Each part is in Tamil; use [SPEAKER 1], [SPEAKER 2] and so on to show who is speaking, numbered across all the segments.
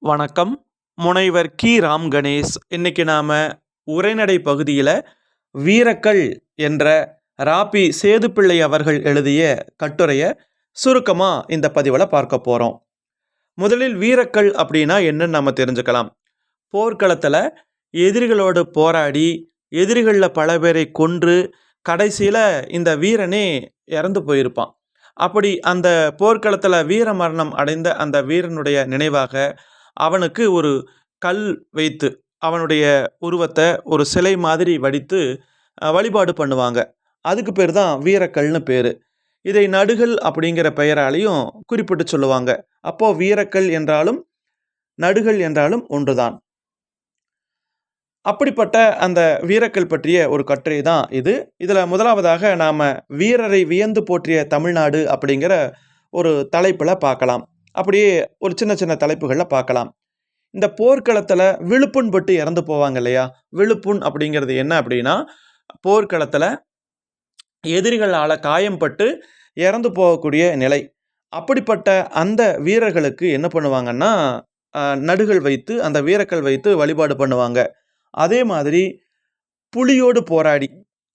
[SPEAKER 1] வணக்கம். முனைவர் ராம் கணேஷ். இன்னைக்கு நாம உரைநடை பகுதியில் வீரக்கல் என்ற ராபி சேதுப்பிள்ளை அவர்கள் எழுதிய கட்டுரையை சுருக்கமாக இந்த பதிவில் பார்க்க போகிறோம். முதலில் வீரக்கல் அப்படின்னா என்னன்னு நம்ம தெரிஞ்சுக்கலாம். போர்க்களத்தில் எதிரிகளோடு போராடி எதிரிகளில் பல பேரை கொன்று கடைசியில் இந்த வீரனே இறந்து போயிருப்பான். அப்படி அந்த போர்க்களத்தில் வீர மரணம் அடைந்த அந்த வீரனுடைய நினைவாக அவனுக்கு ஒரு கல் வைத்து அவனுடைய உருவத்தை ஒரு சிலை மாதிரி வடித்து வழிபாடு பண்ணுவாங்க. அதுக்கு பேர் தான் வீரக்கல்னு பேர். இதை நடுகள் அப்படிங்கிற பெயராலையும் குறிப்பிட்டு சொல்லுவாங்க. அப்போது வீரக்கல் என்றாலும் நடுகள் என்றாலும் ஒன்றுதான். அப்படிப்பட்ட அந்த வீரக்கல் பற்றிய ஒரு கட்டுரை தான் இது. இதில் முதலாவதாக நாம் வீரரை வியந்து போற்றிய தமிழ்நாடு அப்படிங்கிற ஒரு தலைப்பில் பார்க்கலாம். அப்படியே ஒரு சின்ன சின்ன தலைப்புகளில் பார்க்கலாம். இந்த போர்க்களத்தில் விழுப்புண் பட்டு இறந்து போவாங்க இல்லையா? விழுப்புண் அப்படிங்கிறது என்ன அப்படின்னா, போர்க்களத்தில் எதிரிகளால் காயம்பட்டு இறந்து போகக்கூடிய நிலை. அப்படிப்பட்ட அந்த வீரர்களுக்கு என்ன பண்ணுவாங்கன்னா, நடுகள் வைத்து அந்த வீரக்கல் வைத்து வழிபாடு பண்ணுவாங்க. அதே மாதிரி புலியோடு போராடி,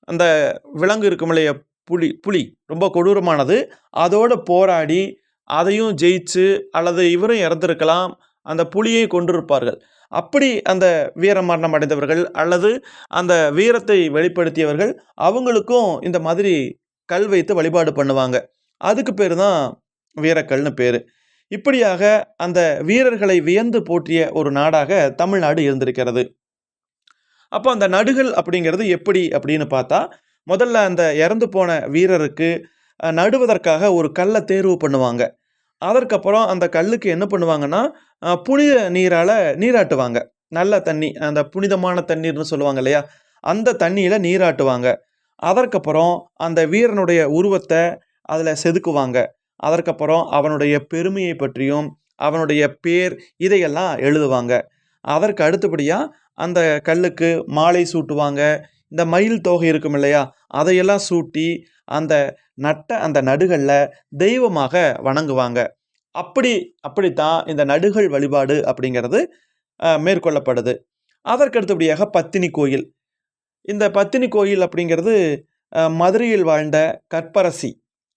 [SPEAKER 1] அந்த விலங்கு இருக்கும் இல்லையா, புலி ரொம்ப கொடூரமானது. அதோடு போராடி அதையும் ஜெயிச்சு, அல்லது இவரும் இறந்திருக்கலாம், அந்த புலியை கொண்டிருப்பார்கள். அப்படி அந்த வீர மரணம் அடைந்தவர்கள் அல்லது அந்த வீரத்தை வெளிப்படுத்தியவர்கள் அவங்களுக்கும் இந்த மாதிரி கல் வைத்து வழிபாடு பண்ணுவாங்க. அதுக்கு பேர் தான் வீரக்கல்னு பேர். இப்படியாக அந்த வீரர்களை வியந்து போற்றிய ஒரு நாடாக தமிழ்நாடு இருந்திருக்கிறது. அப்போ அந்த நடுகள் அப்படிங்கிறது எப்படி அப்படின்னு பார்த்தா, முதல்ல அந்த இறந்து போன வீரருக்கு நடுவதற்காக ஒரு கல்லை தேர்வு பண்ணுவாங்க. அதற்கப்புறம் அந்த கல்லுக்கு என்ன பண்ணுவாங்கன்னா, புனித நீரால் நீராட்டுவாங்க. நல்ல தண்ணி, அந்த புனிதமான தண்ணீர்னு சொல்லுவாங்க இல்லையா, அந்த தண்ணியில் நீராட்டுவாங்க. அதற்கப்புறம் அந்த வீரனுடைய உருவத்தை அதில் செதுக்குவாங்க. அதற்கப்புறம் அவனுடைய பெருமையை பற்றியும் அவனுடைய பேர் இதையெல்லாம் எழுதுவாங்க. அதற்கு அடுத்தபடியாக அந்த கல்லுக்கு மாலை சூட்டுவாங்க. இந்த மயில் தோகை இருக்கும் இல்லையா, அதையெல்லாம் சூட்டி அந்த நட்ட அந்த நடுகளில் தெய்வமாக வணங்குவாங்க. அப்படித்தான் இந்த நடுகள் வழிபாடு அப்படிங்கிறது மேற்கொள்ளப்படுது. அதற்கு அடுத்தபடியாக பத்தினி கோயில். இந்த பத்தினி கோயில் அப்படிங்கிறது மதுரையில் வாழ்ந்த கற்பரசி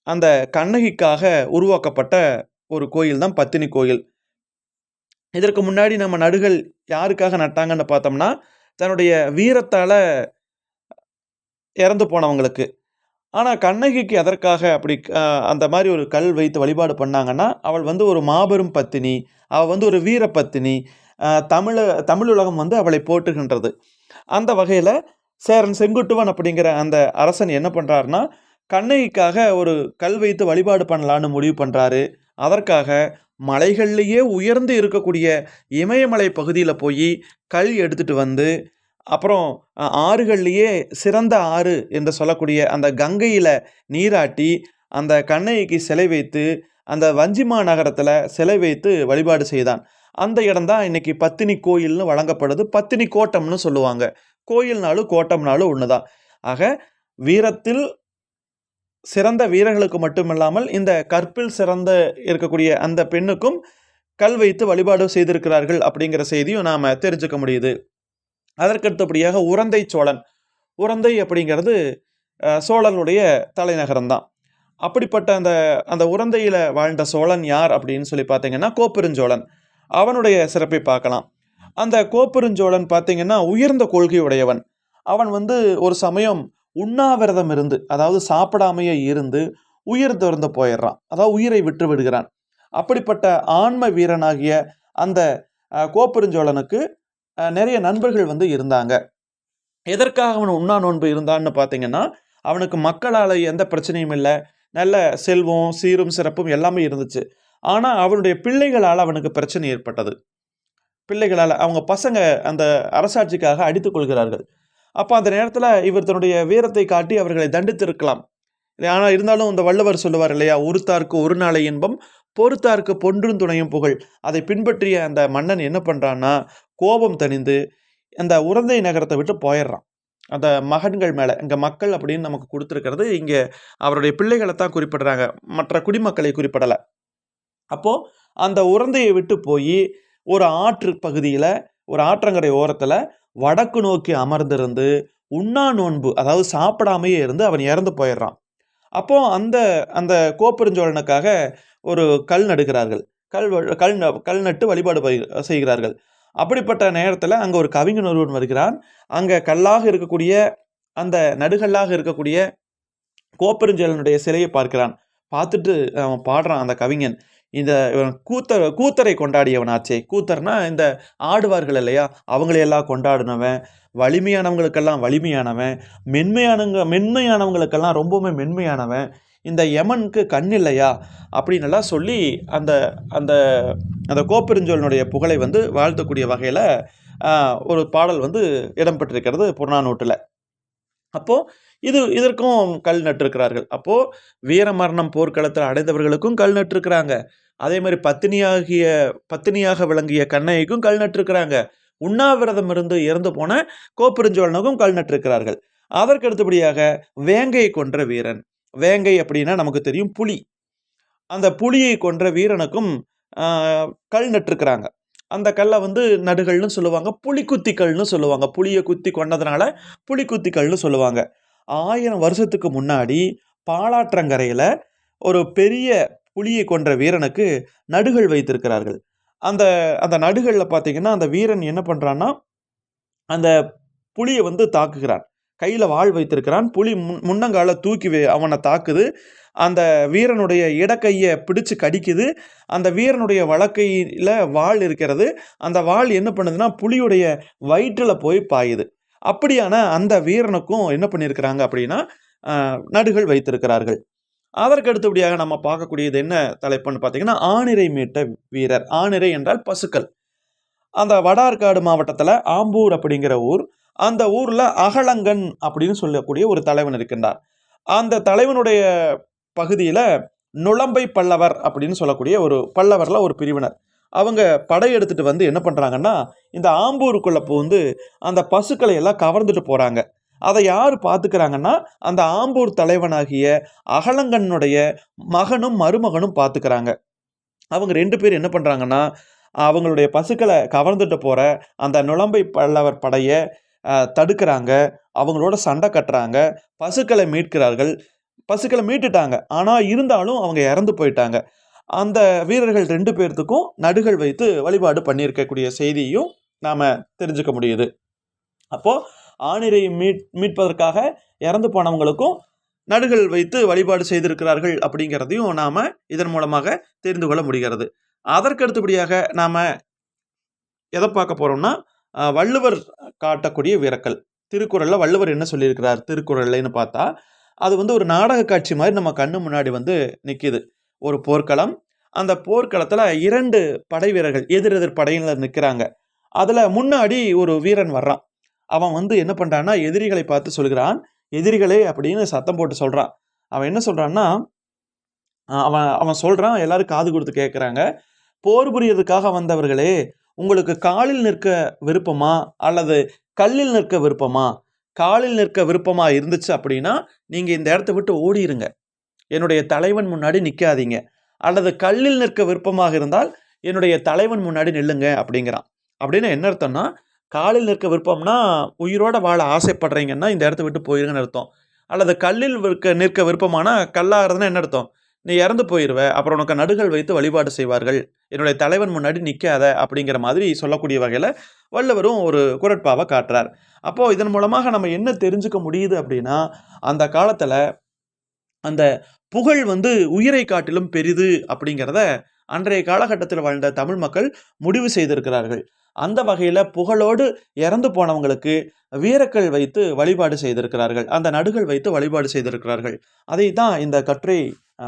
[SPEAKER 1] அந்த கண்ணகிக்காக உருவாக்கப்பட்ட ஒரு கோயில் தான் பத்தினி கோயில். இதற்கு முன்னாடி நம்ம நடுகள் யாருக்காக நட்டாங்கன்னு பார்த்தோம்னா, தன்னுடைய வீரத்தால் இறந்து போனவங்களுக்கு. ஆனால் கண்ணகிக்கு எதற்காக அப்படி அந்த மாதிரி ஒரு கல் வைத்து வழிபாடு பண்ணாங்கன்னா, அவள் வந்து ஒரு மாபெரும் பத்தினி, அவள் வந்து ஒரு வீர பத்தினி, தமிழுலகம் வந்து அவளை போற்றுகின்றது. அந்த வகையில் சேரன் செங்குட்டுவன் அப்படிங்கிற அந்த அரசன் என்ன பண்ணுறாருன்னா, கண்ணகிக்காக ஒரு கல் வைத்து வழிபாடு பண்ணலான்னு முடிவு பண்ணுறாரு. அதற்காக மலைகள்லேயே உயர்ந்து இருக்கக்கூடிய இமயமலை பகுதியில் போய் கல் எடுத்துகிட்டு வந்து, அப்புறம் ஆறுகள்லேயே சிறந்த ஆறு என்று சொல்லக்கூடிய அந்த கங்கையில் நீராட்டி அந்த கண்ணகிக்கு சிலை வைத்து அந்த வஞ்சிமா நகரத்தில் சிலை வைத்து வழிபாடு செய்தான். அந்த இடம்தான் இன்னைக்கு பத்தினி கோயில்னு வழங்கப்படுது. பத்தினி கோட்டம்னு சொல்லுவாங்க. கோயில்னாலும் கோட்டம்னாலும் ஒன்று தான். ஆக வீரத்தில் சிறந்த வீரர்களுக்கு மட்டுமில்லாமல் இந்த கற்பில் சிறந்த இருக்கக்கூடிய அந்த பெண்ணுக்கும் கல் வைத்து வழிபாடு செய்திருக்கிறார்கள் அப்படிங்கிற செய்தியும் நாம் தெரிஞ்சுக்க முடியுது. அதற்கடுத்தபடியாக உரந்தை சோழன். உரந்தை அப்படிங்கிறது சோழனுடைய தலைநகரம் தான். அப்படிப்பட்ட அந்த அந்த உரந்தையில் வாழ்ந்த சோழன் யார் அப்படின்னு சொல்லி பார்த்தீங்கன்னா, கோப்பெருஞ்சோழன். அவனுடைய சிறப்பை பார்க்கலாம். அந்த கோப்பெருஞ்சோழன் பார்த்தீங்கன்னா உயர்ந்த கொள்கை உடையவன். அவன் வந்து ஒரு சமயம் உண்ணாவிரதம் இருந்து, அதாவது சாப்பிடாமையே இருந்து உயிர் துறந்து போயிடுறான். அதாவது உயிரை விட்டு விடுகிறான். அப்படிப்பட்ட ஆன்ம வீரனாகிய அந்த கோப்பெருஞ்சோழனுக்கு நிறைய நண்பர்கள் வந்து இருந்தாங்க. எதற்காக அவன் உண்ணா நோன்பு இருந்தான்னு பார்த்தீங்கன்னா, அவனுக்கு மக்களால் எந்த பிரச்சனையும் இல்லை, நல்ல செல்வம் சீரும் சிறப்பும் எல்லாமே இருந்துச்சு. ஆனால் அவனுடைய பிள்ளைகளால் அவனுக்கு பிரச்சனை ஏற்பட்டது. பிள்ளைகளால் அவங்க பசங்க அந்த அரசாட்சிக்காக அடித்துக் கொள்கிறார்கள். அப்போ அந்த நேரத்தில் இவர் தன்னுடைய வீரத்தை காட்டி அவர்களை தண்டித்திருக்கலாம். ஆனால் இருந்தாலும் இந்த வள்ளுவர் சொல்லுவார் இல்லையா, ஒருத்தார்க்கு ஒரு நாளை இன்பம், பொறுத்தார்க்கு பொன்றும் துணையும் புகழ். அதை பின்பற்றிய அந்த மன்னன் என்ன பண்ணுறான்னா, கோபம் தணிந்து அந்த உரந்தை நகரத்தை விட்டு போயிடுறான். அந்த மகன்கள் மேலே, இங்கே மக்கள் அப்படின்னு நமக்கு கொடுத்துருக்கிறது இங்கே அவருடைய பிள்ளைகளை தான் குறிப்பிடுறாங்க, மற்ற குடிமக்களை குறிப்பிடலை. அப்போது அந்த உரந்தையை விட்டு போய் ஒரு ஆற்று பகுதியில், ஒரு ஆற்றங்கரை ஓரத்தில் வடக்கு நோக்கி அமர்ந்திருந்து உண்ணா நோன்பு, அதாவது சாப்பிடாமையே இருந்து அவன் இறந்து போயிடுறான். அப்போ அந்த அந்த கோப்பெருஞ்சோழனுக்காக ஒரு கல் நடுகிறார்கள். கல் கல் கல் நட்டு வழிபாடு செய்கிறார்கள். அப்படிப்பட்ட நேரத்தில் அங்கே ஒரு கவிஞன் ஒருவன் வருகிறான். அங்கே கல்லாக இருக்கக்கூடிய, அந்த நடுகல்லாக இருக்கக்கூடிய கோப்பெருஞ்சோழனுடைய சிலையை பார்க்கிறான். பார்த்துட்டு அவன் பாடுறான் அந்த கவிஞன். இந்த இவன் கூத்தரை கொண்டாடியவனாச்சே. கூத்தர்னா இந்த ஆடுவார்கள் இல்லையா, அவங்களையெல்லாம் கொண்டாடினவன், வலிமையானவங்களுக்கெல்லாம் வலிமையானவன், மென்மையானவங்களுக்கெல்லாம் ரொம்பவுமே மென்மையானவன், இந்த யமனுக்கு கண் இல்லையா அப்படின்னு எல்லாம் சொல்லி அந்த அந்த அந்த கோப்பெருஞ்சோழனுடைய புகழை வந்து வாழ்த்தக்கூடிய வகையில் ஒரு பாடல் வந்து இடம்பெற்றிருக்கிறது புறநானூற்றில். அப்போ இதற்கும் கல் நட்டிருக்கிறார்கள். அப்போ வீரமரணம் போர்க்களத்தில் அடைந்தவர்களுக்கும் கல் நட்டிருக்கிறாங்க. அதே மாதிரி பத்தினியாக விளங்கிய கண்ணகிக்கும் கல் நட்டிருக்கிறாங்க. உண்ணாவிரதம் இருந்து இறந்து போன கோப்பெருஞ்சோழனுக்கும் கல் நட்டிருக்கிறார்கள். அதற்கு அடுத்தபடியாக வேங்கையை கொன்ற வீரன். வேங்கை அப்படின்னா நமக்கு தெரியும் புலி. அந்த புலியை கொன்ற வீரனுக்கும் கல் நட்டிருக்கிறாங்க. அந்த கல்லை வந்து நடுகள்னு சொல்லுவாங்க, புலிக்குத்தி கல்னு சொல்லுவாங்க. புலியை குத்தி கொண்டதுனால புலிக்குத்தி கல்னு சொல்லுவாங்க. 1000 வருஷத்துக்கு முன்னாடி பாலாற்றங்கரையில் ஒரு பெரிய புலியை கொன்ற வீரனுக்கு நடுகள் வைத்திருக்கிறார்கள். அந்த அந்த நடுகளில் பார்த்தீங்கன்னா, அந்த வீரன் என்ன பண்ணுறான்னா, அந்த புலியை வந்து தாக்குகிறான். கையில் வாள் வைத்திருக்கிறான். புலி முன்னங்கால தூக்கி அவனை தாக்குது. அந்த வீரனுடைய இடக்கையை பிடிச்சு கடிக்குது. அந்த வீரனுடைய வலக்கையில் வாள் இருக்கிறது. அந்த வாள் என்ன பண்ணுதுன்னா, புலியுடைய வயிற்றில் போய் பாயுது. அப்படியான அந்த வீரனுக்கும் என்ன பண்ணியிருக்கிறாங்க அப்படின்னா, நடுகள் வைத்திருக்கிறார்கள். அதற்கு அடுத்தபடியாக நம்ம பார்க்கக்கூடியது என்ன தலைப்புன்னு பார்த்தீங்கன்னா, ஆணிரை மீட்ட வீரர். ஆணிரை என்றால் பசுக்கள். அந்த வடார்காடு மாவட்டத்தில் ஆம்பூர் அப்படிங்கிற ஊர். அந்த ஊரில் அகலங்கன் அப்படின்னு சொல்லக்கூடிய ஒரு தலைவன் இருக்கின்றார். அந்த தலைவனுடைய பகுதியில் நுளம்பை பல்லவர் அப்படின்னு சொல்லக்கூடிய ஒரு பல்லவரில் ஒரு பிரிவினர். அவங்க படையெடுத்துட்டு வந்து என்ன பண்ணுறாங்கன்னா, இந்த ஆம்பூருக்குள்ளே வந்து அந்த பசுக்களை எல்லாம் கவர்ந்துட்டு போகிறாங்க. அதை யார் பார்த்துக்கிறாங்கன்னா, அந்த ஆம்பூர் தலைவனாகிய அகலங்கனுடைய மகனும் மருமகனும் பார்த்துக்கிறாங்க. அவங்க 2 பேர் என்ன பண்ணுறாங்கன்னா, அவங்களுடைய பசுக்களை கவர்ந்துட்டு போகிற அந்த நுளம்பை பல்லவர் படையை தடுக்கிறாங்க. அவங்களோட சண்டை கட்டுறாங்க. பசுக்களை மீட்கிறார்கள். பசுக்களை மீட்டுட்டாங்க. ஆனால் இருந்தாலும் அவங்க இறந்து போயிட்டாங்க. அந்த வீரர்கள் 2 பேர்த்துக்கும் நடுகள் வைத்து வழிபாடு பண்ணியிருக்கக்கூடிய செய்தியும் நாம் தெரிஞ்சுக்க முடியுது. அப்போது ஆணிரை மீட்பதற்காக இறந்து போனவங்களுக்கும் நடுகள் வைத்து வழிபாடு செய்திருக்கிறார்கள் அப்படிங்கிறதையும் நாம் இதன் மூலமாக தெரிந்து கொள்ள முடிகிறது. அதற்கு அடுத்தபடியாக நாம் எதை பார்க்க போகிறோம்னா, வள்ளுவர் காட்டக்கூடிய வீரக்கல். திருக்குறளில் வள்ளுவர் என்ன சொல்லியிருக்கிறார் திருக்குறள்னு பார்த்தா, அது வந்து ஒரு நாடக காட்சி மாதிரி நம்ம கண்ணு முன்னாடி வந்து நிற்கிது. ஒரு போர்க்களம். அந்த போர்க்களத்தில் 2 படை வீரர்கள் எதிரெதிர் படையினர் நிற்கிறாங்க. அதில் முன்னாடி ஒரு வீரன் வர்றான். அவன் வந்து என்ன பண்ணுறான்னா, எதிரிகளை பார்த்து சொல்கிறான், எதிரிகளே அப்படின்னு சத்தம் போட்டு சொல்கிறான். அவன் என்ன சொல்கிறான்னா, அவன் சொல்கிறான், எல்லாரும் காது கொடுத்து கேட்குறாங்க. போர் புரியதுக்காக வந்தவர்களே, உங்களுக்கு காலில் நிற்க விருப்பமா அல்லது கல்லில் நிற்க விருப்பமா? காலில் நிற்க விருப்பமா இருந்துச்சு அப்படின்னா நீங்கள் இந்த இடத்த விட்டு ஓடிடுங்க. என்னுடைய தலைவன் முன்னாடி நிற்காதீங்க. அல்லது கல்லில் நிற்க விருப்பமாக இருந்தால் என்னுடைய தலைவன் முன்னாடி நில்லுங்க அப்படிங்கிறான். அப்படின்னு என்ன அர்த்தம்னா, காலில் நிற்க விருப்பம்னா உயிரோட வாழ ஆசைப்படுறீங்கன்னா இந்த இடத்த விட்டு போயிருங்கன்னு அர்த்தம். அல்லது கல்லில் நிற்க விருப்பமானா கல்லாகிறதுனா என்ன அர்த்தம்? நீ இறந்து போயிடுவ, அப்புறம் உனக்கு நடுகள் வைத்து வழிபாடு செய்வார்கள், என்னுடைய தலைவன் முன்னாடி நிற்காத அப்படிங்கிற மாதிரி சொல்லக்கூடிய வகையில் வள்ளுவரும் ஒரு குறட்பாவை காட்டுறார். அப்போது இதன் மூலமாக நம்ம என்ன தெரிஞ்சுக்க முடியுது அப்படின்னா, அந்த காலத்தில் அந்த புகழ் வந்து உயிரை காட்டிலும் பெரிது அப்படிங்கிறத அன்றைய காலகட்டத்தில் வாழ்ந்த தமிழ் மக்கள் முடிவு செய்திருக்கிறார்கள். அந்த வகையில் புகழோடு இறந்து போனவங்களுக்கு வீரக்கல் வைத்து வழிபாடு செய்திருக்கிறார்கள். அந்த நடுகள் வைத்து வழிபாடு செய்திருக்கிறார்கள். அதை தான் இந்த கட்டுரை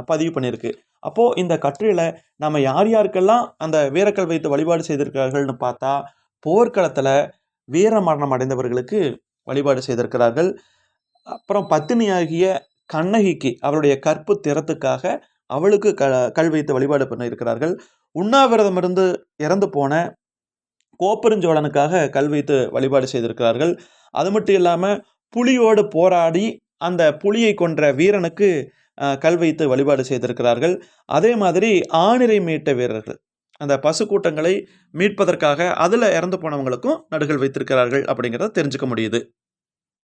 [SPEAKER 1] பதிவு பண்ணியிருக்கு. அப்போது இந்த கட்டுரையில் நம்ம யார் யாருக்கெல்லாம் அந்த வீரக்கல் வைத்து வழிபாடு செய்திருக்கிறார்கள்னு பார்த்தா, போர்க்களத்தில் வீர மரணம் அடைந்தவர்களுக்கு வழிபாடு செய்திருக்கிறார்கள். அப்புறம் பத்தினியாகிய கண்ணகிக்கு அவளுடைய கற்பு திறத்துக்காக அவளுக்கு கல் வைத்து வழிபாடு பண்ணியிருக்கிறார்கள். உண்ணாவிரதம் இருந்து இறந்து போன கோப்பெருஞ்சோழனுக்காக கல் வைத்து வழிபாடு செய்திருக்கிறார்கள். அது மட்டும் இல்லாமல் புலியோடு போராடி அந்த புலியை கொன்ற வீரனுக்கு கல் வைத்து வழிபாடு செய்திருக்கிறார்கள். அதே மாதிரி ஆணிரை மீட்ட வீரர்கள், அந்த பசு கூட்டங்களை மீட்பதற்காக அதில இறந்து போனவங்களுக்கும் நடுகள் வைத்திருக்கிறார்கள் அப்படிங்கிறத தெரிஞ்சுக்க முடியுது.